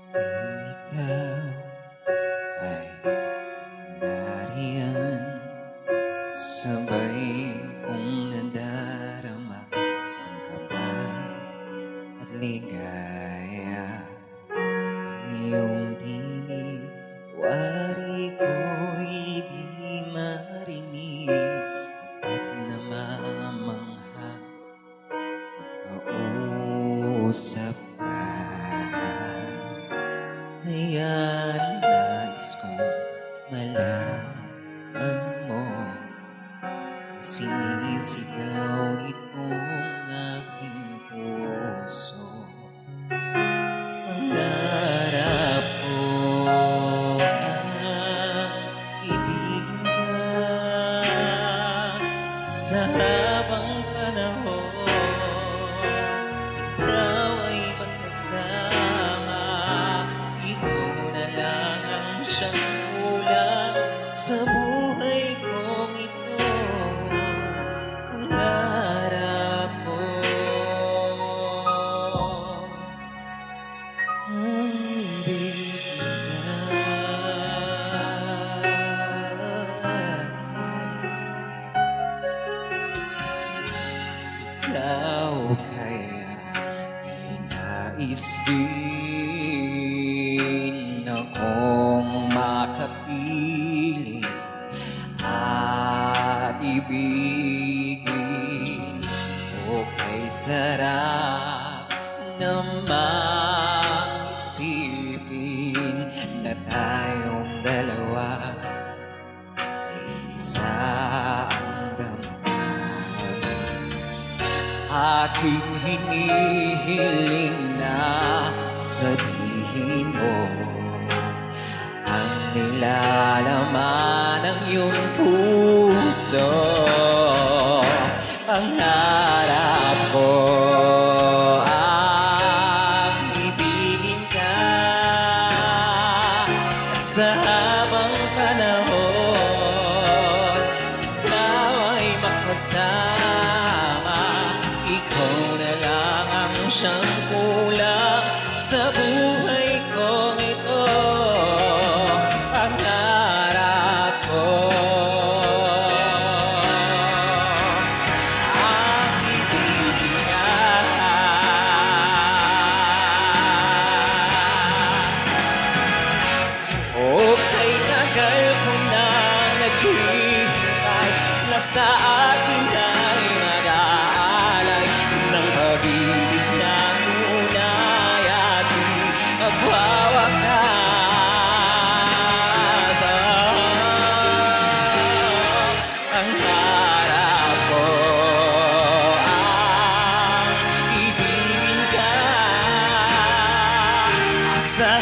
Ikaw ay nariyan, sabay kong nadarama ang kaba at ligaya. Ang iyong tinig, wari ko'y di marinig, at namamangha magkausap ka. Kaya nais kong malaman mo ang sinisigaw nitong aking puso. Pangarap ko ang ibigin ka sa habang panahon. Ikaw ay magkasama, ikaw na lang ang siyang kulang sa buhay kong ito. Pangarap ko ang ibigin ka. Ikaw kaya nais din akong makapiling at ibigin. O kay sarap namang isipin na tayong dalawa ay isa ang damdamin. Aking hinihiling na sabihin mo ang nilalaman ng iyong puso. Pangarap ko ang ibigin ka at sa habang panahon ikaw ay makasama. Ikaw na lang ang siyang kulang sa buhay kong ito. Pangarap ko ang ibigin ka. Okay, tagal ko nang naghihintay na sa atin ay mag-aalay ng pag-ibig na tunay at di magwawakas. Ang harap ko ang ibigin ka sa